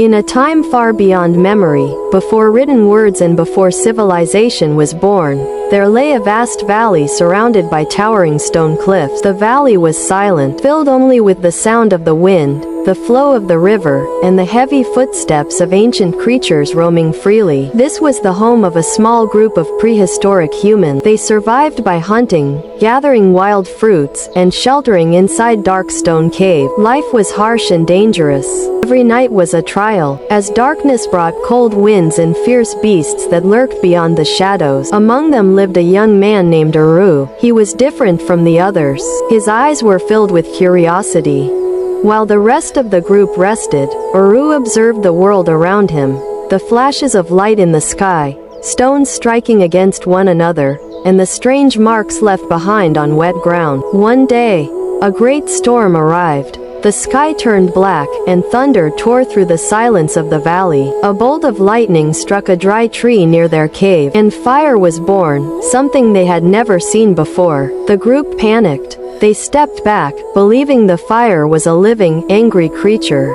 In a time far beyond memory, before written words and before civilization was born, there lay a vast valley surrounded by towering stone cliffs. The valley was silent, filled only with the sound of the wind, the flow of the river, and the heavy footsteps of ancient creatures roaming freely. This was the home of a small group of prehistoric humans. They survived by hunting, gathering wild fruits, and sheltering inside dark stone caves. Life was harsh and dangerous. Every night was a trial, as darkness brought cold winds and fierce beasts that lurked beyond the shadows. Among them lived a young man named Uru. He was different from the others. His eyes were filled with curiosity. While the rest of the group rested, Uru observed the world around him, the flashes of light in the sky, stones striking against one another, and the strange marks left behind on wet ground. One day, a great storm arrived. The sky turned black, and thunder tore through the silence of the valley. A bolt of lightning struck a dry tree near their cave, and fire was born, something they had never seen before. The group panicked. They stepped back, believing the fire was a living, angry creature.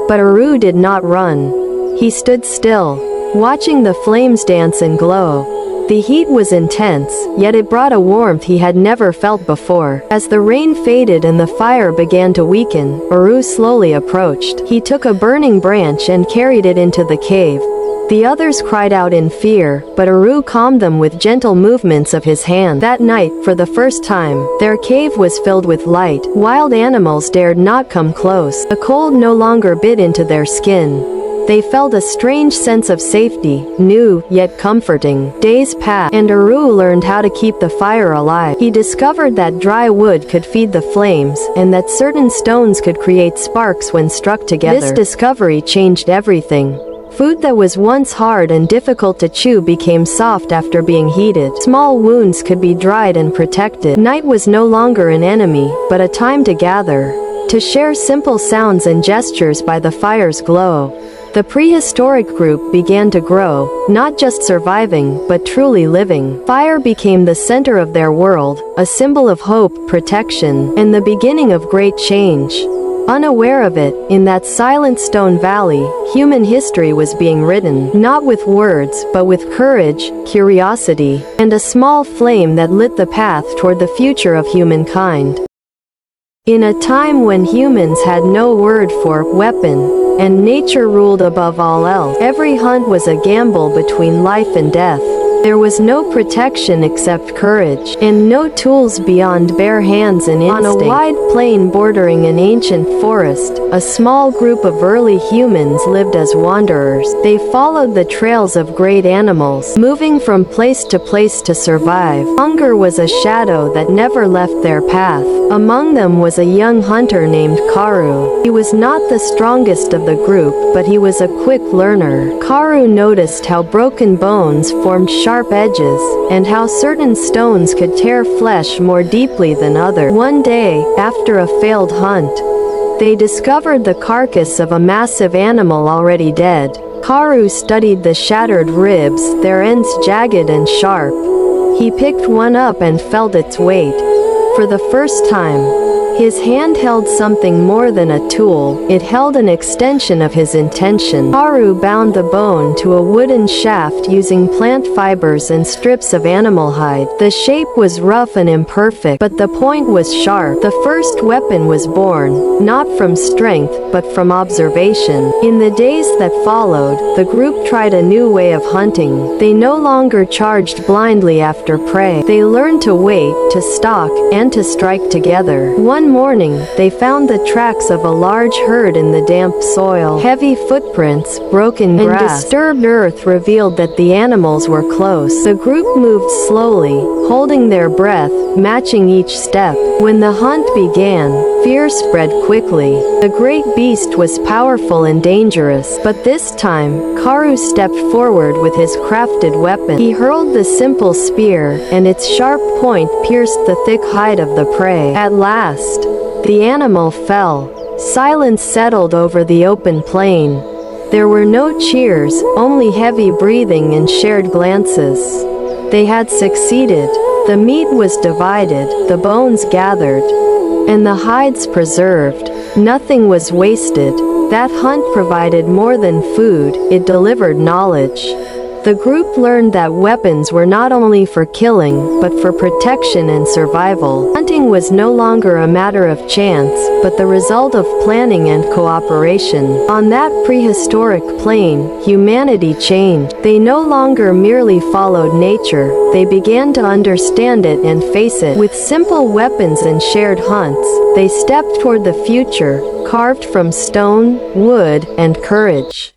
But Uru did not run. He stood still, watching the flames dance and glow. The heat was intense, yet it brought a warmth he had never felt before. As the rain faded and the fire began to weaken, Uru slowly approached. He took a burning branch and carried it into the cave. The others cried out in fear, but Uru calmed them with gentle movements of his hand. That night, for the first time, their cave was filled with light. Wild animals dared not come close. The cold no longer bit into their skin. They felt a strange sense of safety, new, yet comforting. Days passed, and Uru learned how to keep the fire alive. He discovered that dry wood could feed the flames, and that certain stones could create sparks when struck together. This discovery changed everything. Food that was once hard and difficult to chew became soft after being heated. Small wounds could be dried and protected. Night was no longer an enemy, but a time to gather, to share simple sounds and gestures by the fire's glow. The prehistoric group began to grow, not just surviving, but truly living. Fire became the center of their world, a symbol of hope, protection, and the beginning of great change. Unaware of it, in that silent stone valley, human history was being written, not with words, but with courage, curiosity, and a small flame that lit the path toward the future of humankind. In a time when humans had no word for weapon, and nature ruled above all else, every hunt was a gamble between life and death. There was no protection except courage, and no tools beyond bare hands and instinct. On a wide plain bordering an ancient forest, a small group of early humans lived as wanderers. They followed the trails of great animals, moving from place to place to survive. Hunger was a shadow that never left their path. Among them was a young hunter named Karu. He was not the strongest of the group, but he was a quick learner. Karu noticed how broken bones formed sharp edges, and how certain stones could tear flesh more deeply than others. One day, after a failed hunt, they discovered the carcass of a massive animal already dead. Karu studied the shattered ribs, their ends jagged and sharp. He picked one up and felt its weight. For the first time, his hand held something more than a tool, it held an extension of his intention. Karu bound the bone to a wooden shaft using plant fibers and strips of animal hide. The shape was rough and imperfect, but the point was sharp. The first weapon was born, not from strength, but from observation. In the days that followed, the group tried a new way of hunting. They no longer charged blindly after prey. They learned to wait, to stalk, and to strike together. One morning, they found the tracks of a large herd in the damp soil. Heavy footprints, broken grass, and disturbed earth revealed that the animals were close. The group moved slowly, holding their breath, matching each step. When the hunt began, fear spread quickly. The great beast was powerful and dangerous, but this time, Karu stepped forward with his crafted weapon. He hurled the simple spear, and its sharp point pierced the thick hide of the prey. At last, the animal fell. Silence settled over the open plain. There were no cheers, only heavy breathing and shared glances. They had succeeded. The meat was divided, the bones gathered, and the hides preserved. Nothing was wasted. That hunt provided more than food, it delivered knowledge. The group learned that weapons were not only for killing, but for protection and survival. Hunting was no longer a matter of chance, but the result of planning and cooperation. On that prehistoric plane, humanity changed. They no longer merely followed nature, they began to understand it and face it. With simple weapons and shared hunts, they stepped toward the future, carved from stone, wood, and courage.